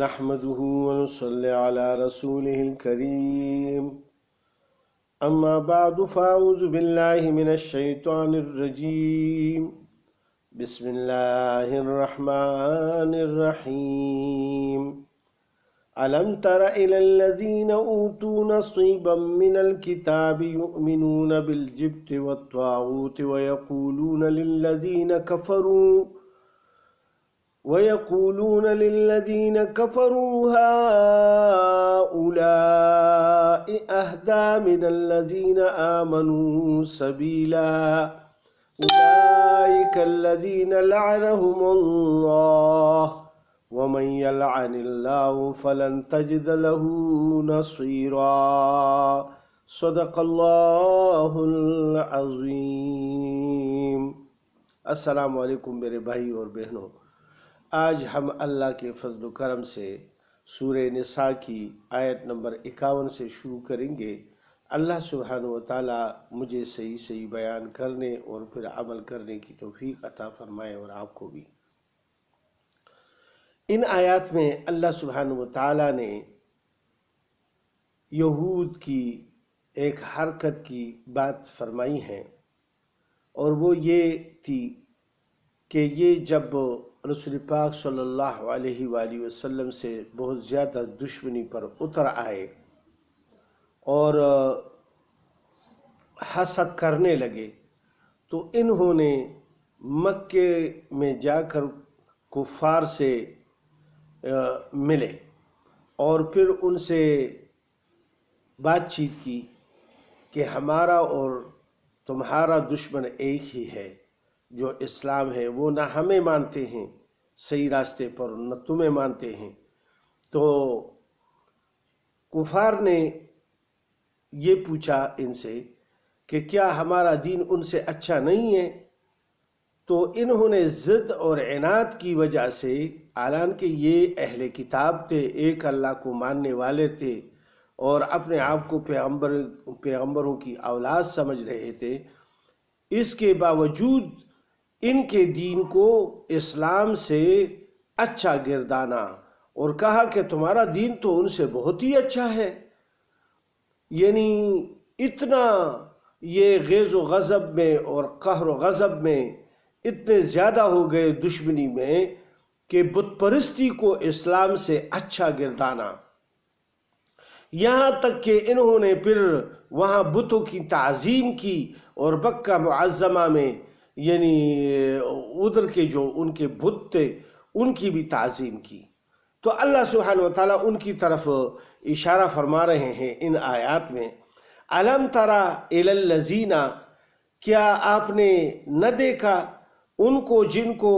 نحمده ونصلي على رسوله الكريم أما بعد فأعوذ بالله من الشيطان الرجيم بسم الله الرحمن الرحيم ألم تر إلى الذين أوتوا نصيبا من الكتاب يؤمنون بالجبت والطاغوت ويقولون للذين كفروا هؤلاء أهدى من الذين آمنوا سبيلا أولئك الذين لعنهم الله ومن يلعن الله فلن تجد له نصيرا صدق اللہ العظیم۔ السلام علیکم میرے بھائی اور بہنوں، آج ہم اللہ کے فضل و کرم سے سورہ نساء کی آیت نمبر 51 سے شروع کریں گے۔ اللہ سبحانہ و تعالی مجھے صحیح بیان کرنے اور پھر عمل کرنے کی توفیق عطا فرمائے اور آپ کو بھی۔ ان آیات میں اللہ سبحانہ و تعالی نے یہود کی ایک حرکت کی بات فرمائی ہے، اور وہ یہ تھی کہ یہ جب رسول پاک صلی اللہ علیہ وآلہ وسلم سے بہت زیادہ دشمنی پر اتر آئے اور حسد کرنے لگے، تو انہوں نے مکے میں جا کر کفار سے ملے اور پھر ان سے بات چیت کی کہ ہمارا اور تمہارا دشمن ایک ہی ہے، جو اسلام ہے وہ نہ ہمیں مانتے ہیں صحیح راستے پر نہ تمہیں مانتے ہیں۔ تو کفار نے یہ پوچھا ان سے کہ کیا ہمارا دین ان سے اچھا نہیں ہے؟ تو انہوں نے ضد اور عناد کی وجہ سے، حالانکہ یہ اہل کتاب تھے، ایک اللہ کو ماننے والے تھے اور اپنے آپ کو پیغمبروں کی اولاد سمجھ رہے تھے، اس کے باوجود ان کے دین کو اسلام سے اچھا گردانا اور کہا کہ تمہارا دین تو ان سے بہت ہی اچھا ہے۔ یعنی اتنا یہ غیظ و غضب میں اور قہر و غضب میں اتنے زیادہ ہو گئے دشمنی میں کہ بت پرستی کو اسلام سے اچھا گردانا، یہاں تک کہ انہوں نے پھر وہاں بتوں کی تعظیم کی اور مکہ معظمہ میں یعنی ادھر کے جو ان کے بت تھے ان کی بھی تعظیم کی۔ تو اللہ سبحانہ و تعالیٰ ان کی طرف اشارہ فرما رہے ہیں ان آیات میں، الم تری الی الذین، کیا آپ نے نہ دیکھا ان کو جن کو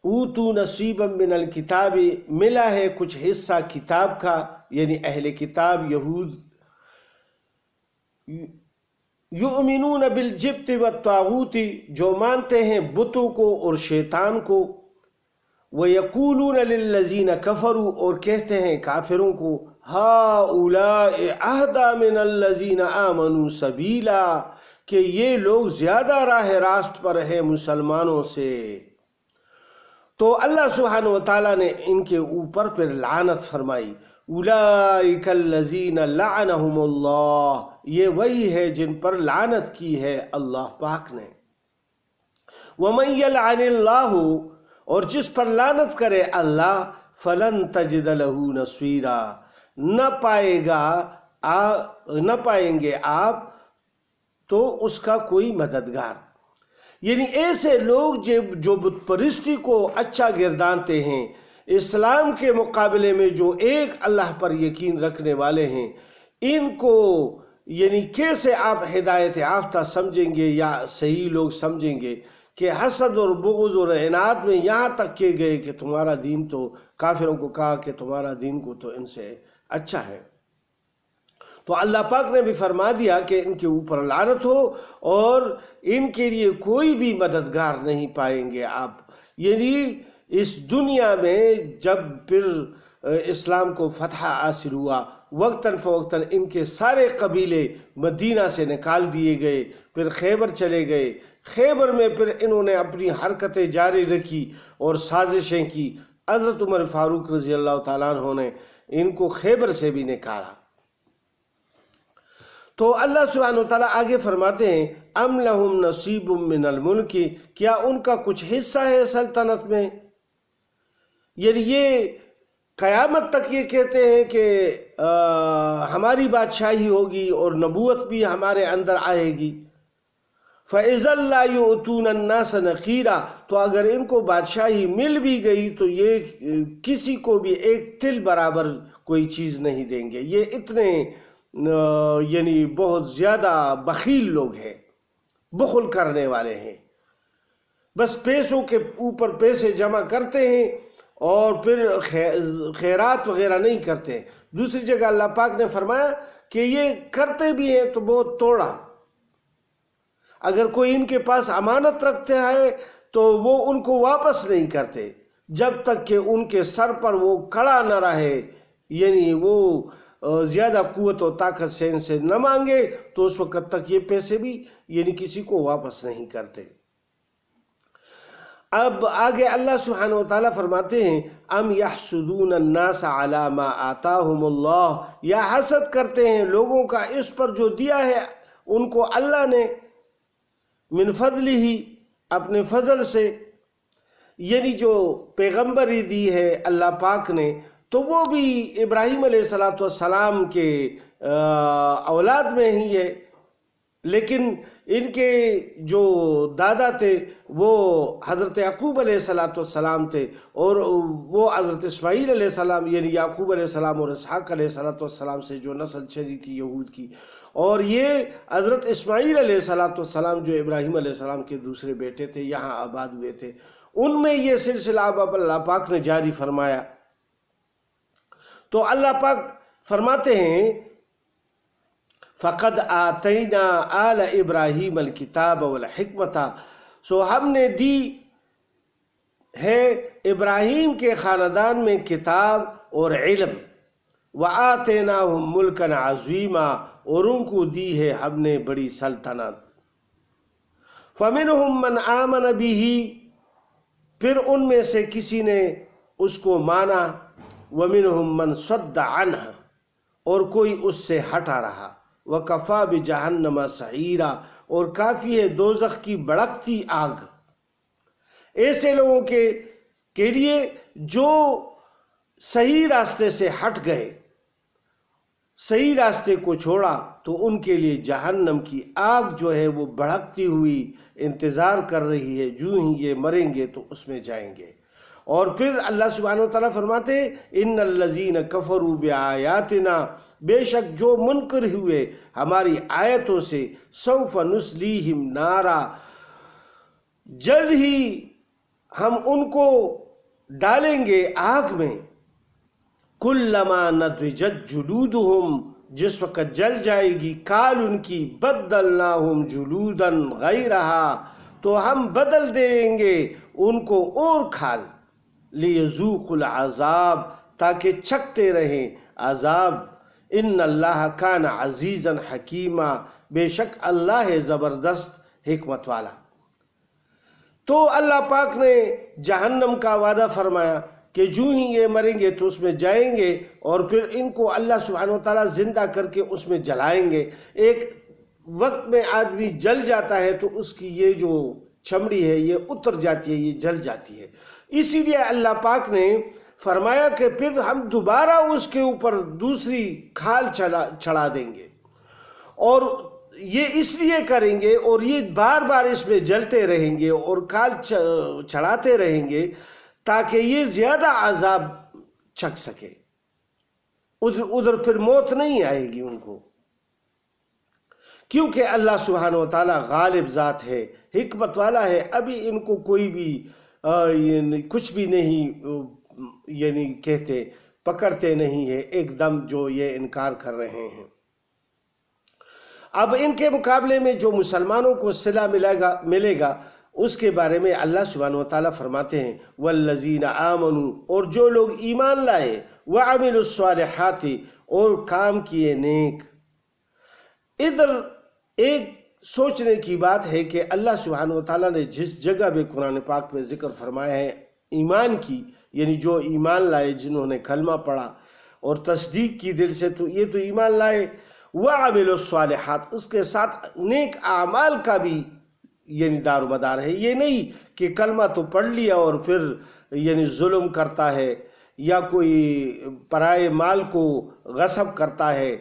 اوتو نصیبا من الکتاب، ملا ہے کچھ حصہ کتاب کا، یعنی اہل کتاب یہود، یؤمنون بالجبت والطاغوت، جو مانتے ہیں بتوں کو اور شیطان کو، ویقولون للذین کفروا، اور کہتے ہیں کافروں کو، ہؤلاء اہدی من الذین آمنوا سبیلا، کہ یہ لوگ زیادہ راہ راست پر ہیں مسلمانوں سے۔ تو اللہ سبحانہ و تعالیٰ نے ان کے اوپر پھر لعنت فرمائی، اولئک الذین لعنہم اللہ، یہ وہی ہے جن پر لعنت کی ہے اللہ پاک نے۔ ومن یلعن اللہ، اور جس پر لعنت کرے اللہ، فلن تجد لہ نصیرا، نہ پائیں گے آپ تو اس کا کوئی مددگار۔ یعنی ایسے لوگ جو بت پرستی کو اچھا گردانتے ہیں، اسلام کے مقابلے میں جو ایک اللہ پر یقین رکھنے والے ہیں، ان کو یعنی کیسے آپ ہدایت یافتہ سمجھیں گے یا صحیح لوگ سمجھیں گے کہ حسد اور بغض اور عناد میں یہاں تک کہ گئے کہ تمہارا دین تو، کافروں کو کہا کہ تمہارا دین کو تو ان سے اچھا ہے۔ تو اللہ پاک نے بھی فرما دیا کہ ان کے اوپر لعنت ہو اور ان کے لیے کوئی بھی مددگار نہیں پائیں گے آپ۔ یعنی اس دنیا میں جب پھر اسلام کو فتح حاصل ہوا، وقتاً فوقتاً ان کے سارے قبیلے مدینہ سے نکال دیے گئے، پھر خیبر چلے گئے، خیبر میں پھر انہوں نے اپنی حرکتیں جاری رکھی اور سازشیں کی، حضرت عمر فاروق رضی اللہ تعالیٰ عنہ نے ان کو خیبر سے بھی نکالا۔ تو اللہ سبحانہ وتعالیٰ آگے فرماتے ہیں ام لہم نصیب من الملک، کیا ان کا کچھ حصہ ہے سلطنت میں؟ یعنی یہ قیامت تک یہ کہتے ہیں کہ ہماری بادشاہی ہوگی اور نبوت بھی ہمارے اندر آئے گی۔ فَإِذَا لَا يُؤْتُونَ النَّاسَ نَقِيرًا، تو اگر ان کو بادشاہی مل بھی گئی تو یہ کسی کو بھی ایک تل برابر کوئی چیز نہیں دیں گے۔ یہ اتنے یعنی بہت زیادہ بخیل لوگ ہیں، بخل کرنے والے ہیں، بس پیسوں کے اوپر پیسے جمع کرتے ہیں اور پھر خیرات وغیرہ نہیں کرتے۔ دوسری جگہ اللہ پاک نے فرمایا کہ یہ کرتے بھی ہیں تو بہت توڑا، اگر کوئی ان کے پاس امانت رکھتا ہے تو وہ ان کو واپس نہیں کرتے جب تک کہ ان کے سر پر وہ کھڑا نہ رہے، یعنی وہ زیادہ قوت و طاقت سے ان سے نہ مانگے تو اس وقت تک یہ پیسے بھی یعنی کسی کو واپس نہیں کرتے۔ اب آگے اللہ سبحانہ وتعالیٰ فرماتے ہیں ام یحسدون الناس علی ما آتاہم اللہ، یا حسد کرتے ہیں لوگوں کا اس پر جو دیا ہے ان کو اللہ نے، من فضلہ، اپنے فضل سے، یعنی جو پیغمبری دی ہے اللہ پاک نے تو وہ بھی ابراہیم علیہ السلام کے اولاد میں ہی ہے، لیکن ان کے جو دادا تھے وہ حضرت یعقوب علیہ السلام تھے، اور وہ حضرت اسماعیل علیہ السلام یعنی یعقوب علیہ السلام اور اسحاق علیہ السلام سے جو نسل چلی تھی یہود کی، اور یہ حضرت اسماعیل علیہ السلام جو ابراہیم علیہ السلام کے دوسرے بیٹے تھے یہاں آباد ہوئے تھے، ان میں یہ سلسلہ اب اللہ پاک نے جاری فرمایا۔ تو اللہ پاک فرماتے ہیں فَقَدْ آتَيْنَا آلَ إِبْرَاهِيمَ الْكِتَابَ وَالْحِكْمَةَ، سو ہم نے دی ہے ابراہیم کے خاندان میں کتاب اور علم، وَآتَيْنَاهُمْ مُلْكًا عَظِيمًا، اور ان کو دی ہے ہم نے بڑی سلطنت۔ فَمِنْهُمْ مَنْ آمَنَ بِهِ، پھر ان میں سے کسی نے اس کو مانا، وَمِنْهُمْ مَنْ صَدَّ عَنْهَا، اور کوئی اس سے ہٹا رہا، وَكَفَى بِجَهَنَّمَ سَعِيرًا، اور کافی ہے دوزخ کی بھڑکتی آگ ایسے لوگوں کے لیے جو صحیح راستے سے ہٹ گئے، صحیح راستے کو چھوڑا، تو ان کے لیے جہنم کی آگ جو ہے وہ بھڑکتی ہوئی انتظار کر رہی ہے، جو ہی یہ مریں گے تو اس میں جائیں گے۔ اور پھر اللہ سبحانہ وتعالیٰ فرماتے ہیں ان الذین کفروا بآیاتنا، بے شک جو منکر ہوئے ہماری آیتوں سے، سوف نصلیہم نارا، جلد ہی ہم ان کو ڈالیں گے آگ میں، کلما نضجت جلودہم، جس وقت جل جائے گی کال ان کی، بدلناہم جلودا غیرہا، تو ہم بدل دیں گے ان کو اور کھال، لیذوقوا العذاب، تاکہ چکھتے رہیں عذاب، ان اللہ کان عزیزا حکیما، بے شک اللہ ہے زبردست حکمت والا۔ تو اللہ پاک نے جہنم کا وعدہ فرمایا کہ جو ہی یہ مریں گے تو اس میں جائیں گے، اور پھر ان کو اللہ سبحانہ وتعالیٰ زندہ کر کے اس میں جلائیں گے۔ ایک وقت میں آدمی جل جاتا ہے تو اس کی یہ جو چمڑی ہے یہ اتر جاتی ہے، یہ جل جاتی ہے، اسی لیے اللہ پاک نے فرمایا کہ پھر ہم دوبارہ اس کے اوپر دوسری کھال چڑھا دیں گے، اور یہ اس لیے کریں گے، اور یہ بار بار اس میں جلتے رہیں گے اور کھال چڑھاتے رہیں گے تاکہ یہ زیادہ عذاب چکھ سکے، ادھر پھر موت نہیں آئے گی ان کو، کیونکہ اللہ سبحانہ وتعالیٰ غالب ذات ہے، حکمت والا ہے۔ ابھی ان کو کوئی بھی کچھ بھی نہیں یعنی کہتے، پکڑتے نہیں ہے ایک دم جو یہ انکار کر رہے ہیں۔ اب ان کے مقابلے میں جو مسلمانوں کو صلہ ملے گا اس کے بارے میں اللہ سبحانہ وتعالیٰ فرماتے ہیں والذین آمنوا، اور جو لوگ ایمان لائے، وعملوا الصالحات، اور کام کیے نیک۔ ادھر ایک سوچنے کی بات ہے کہ اللہ سبحانہ وتعالیٰ نے جس جگہ بھی قرآن پاک میں ذکر فرمایا ہے ایمان کی، یعنی جو ایمان لائے، جنہوں نے کلمہ پڑھا اور تصدیق کی دل سے، تو یہ تو ایمان لائے، وَعَمِلُوا الصَّالِحَاتِ، اس کے ساتھ نیک اعمال کا بھی یعنی دار و مدار ہے۔ یہ نہیں کہ کلمہ تو پڑھ لیا اور پھر یعنی ظلم کرتا ہے، یا کوئی پرائے مال کو غصب کرتا ہے،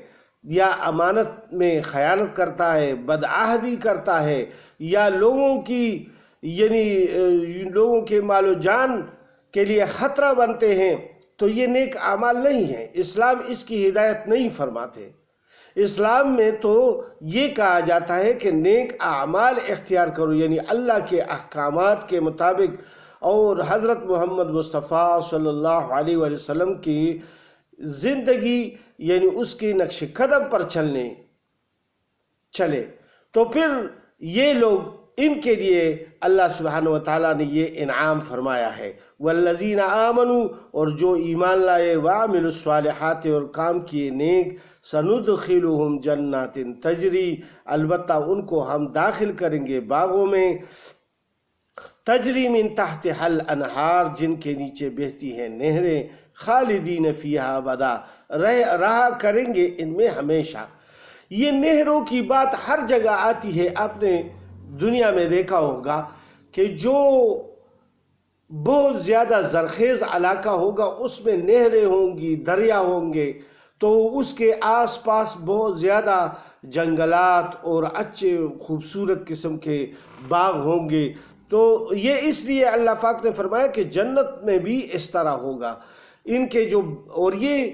یا امانت میں خیانت کرتا ہے، بدعہدی کرتا ہے، یا لوگوں کے مال و جان کے لیے خطرہ بنتے ہیں، تو یہ نیک اعمال نہیں ہیں۔ اسلام اس کی ہدایت نہیں فرماتے۔ اسلام میں تو یہ کہا جاتا ہے کہ نیک اعمال اختیار کرو، یعنی اللہ کے احکامات کے مطابق اور حضرت محمد مصطفیٰ صلی اللہ علیہ وآلہ وسلم کی زندگی یعنی اس کی نقش قدم پر چلے، تو پھر یہ لوگ، ان کے لیے اللہ سبحانہ وتعالیٰ نے یہ انعام فرمایا ہے۔ والذین آمنوا، اور جو ایمان لائے، وعملوا الصالحات، اور کام کیے نیک، سندخلہم جنات تجری، البتہ ان کو ہم داخل کریں گے باغوں میں، تجری من تحتہا الانہار، جن کے نیچے بہتی ہیں نہریں، خالدین فیہا ابدا، رہا کریں گے ان میں ہمیشہ۔ یہ نہروں کی بات ہر جگہ آتی ہے۔ آپ نے دنیا میں دیکھا ہوگا کہ جو بہت زیادہ زرخیز علاقہ ہوگا اس میں نہریں ہوں گی، دریا ہوں گے، تو اس کے آس پاس بہت زیادہ جنگلات اور اچھے خوبصورت قسم کے باغ ہوں گے۔ تو یہ اس لیے اللہ پاک نے فرمایا کہ جنت میں بھی اس طرح ہوگا ان کے اور یہ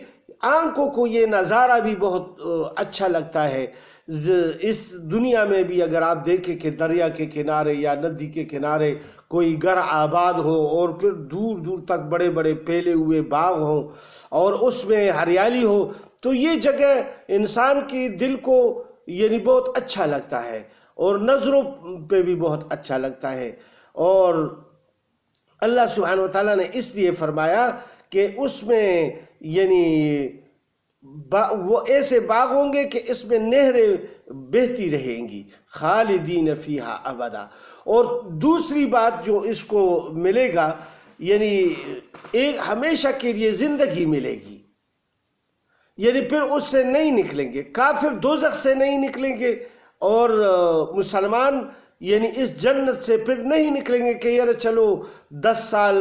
آنکھوں کو یہ نظارہ بھی بہت اچھا لگتا ہے۔ اس دنیا میں بھی اگر آپ دیکھیں کہ دریا کے کنارے یا ندی کے کنارے کوئی گھر آباد ہو، اور پھر دور دور تک بڑے بڑے پھیلے ہوئے باغ ہوں، اور اس میں ہریالی ہو، تو یہ جگہ انسان کے دل کو یعنی بہت اچھا لگتا ہے، اور نظروں پہ بھی بہت اچھا لگتا ہے۔ اور اللہ سبحانہ وتعالیٰ نے اس لیے فرمایا کہ اس میں یعنی وہ ایسے باغ ہوں گے کہ اس میں نہریں بہتی رہیں گی، خالدین فیہا ابدا۔ اور دوسری بات جو اس کو ملے گا، یعنی ایک ہمیشہ کے لیے زندگی ملے گی، یعنی پھر اس سے نہیں نکلیں گے۔ کافر دوزخ سے نہیں نکلیں گے، اور مسلمان یعنی اس جنت سے پھر نہیں نکلیں گے کہ یار چلو 10 سال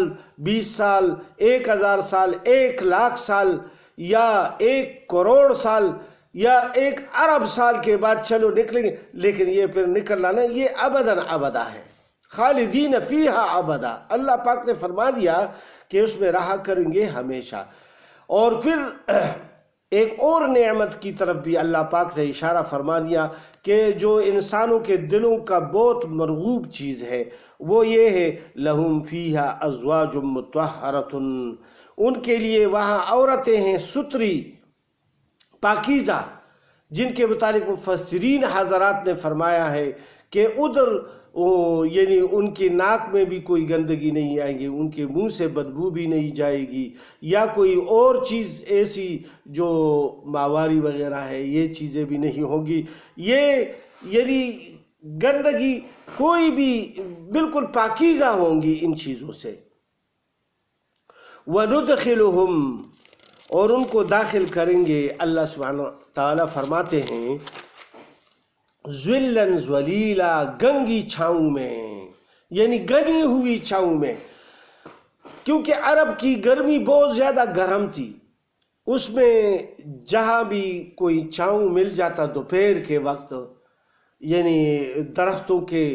20 سال 1000 سال 1,00,000 سال یا 1 کروڑ سال یا 1 ارب سال کے بعد چلو نکلیں گے، لیکن یہ پھر نکلنا نہیں، یہ ابداً ابدا ہے، خالدین فیہا ابدا۔ اللہ پاک نے فرما دیا کہ اس میں رہا کریں گے ہمیشہ۔ اور پھر ایک اور نعمت کی طرف بھی اللہ پاک نے اشارہ فرما دیا کہ جو انسانوں کے دلوں کا بہت مرغوب چیز ہے، وہ یہ ہے، لہم فیہا ازواج مطہرۃ، ان کے لیے وہاں عورتیں ہیں ستری پاکیزہ، جن کے متعلق مفسرین حضرات نے فرمایا ہے کہ ادھر یعنی ان کے ناک میں بھی کوئی گندگی نہیں آئے گی، ان کے منہ سے بدبو بھی نہیں جائے گی، یا کوئی اور چیز ایسی جو ماواری وغیرہ ہے یہ چیزیں بھی نہیں ہوگی، یہ یعنی گندگی کوئی بھی بالکل پاکیزہ ہوں گی ان چیزوں سے۔ وَنُدْخِلُهُمْ، اور ان کو داخل کریں گے، اللہ سبحانہ تعالیٰ فرماتے ہیں، ذِلًّا ذَلِيلًا، گنگی چھاؤں میں، یعنی گنی ہوئی چھاؤں میں، کیونکہ عرب کی گرمی بہت زیادہ گرم تھی، اس میں جہاں بھی کوئی چھاؤں مل جاتا دوپہر کے وقت، یعنی درختوں کے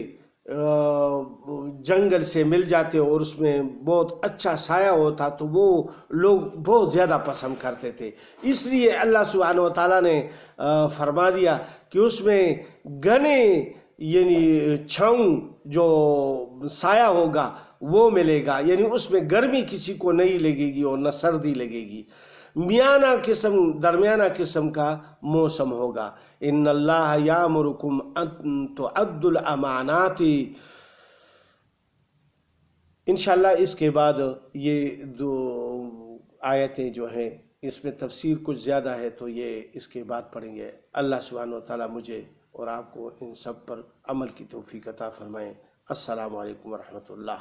جنگل سے مل جاتے اور اس میں بہت اچھا سایہ ہوتا، تو وہ لوگ بہت زیادہ پسند کرتے تھے۔ اس لیے اللہ سبحانہ وتعالیٰ نے فرما دیا کہ اس میں گھنے یعنی چھاؤں جو سایہ ہوگا وہ ملے گا، یعنی اس میں گرمی کسی کو نہیں لگے گی اور نہ سردی لگے گی، درمیانہ قسم کا موسم ہوگا۔ ان اللہ یامرکم ان تؤدوا الامانات، انشاءاللہ اس کے بعد یہ 2 آیتیں جو ہیں اس میں تفسیر کچھ زیادہ ہے، تو یہ اس کے بعد پڑھیں گے۔ اللہ سبحانہ وتعالیٰ مجھے اور آپ کو ان سب پر عمل کی توفیق عطا فرمائیں۔ السلام علیکم ورحمۃ اللہ۔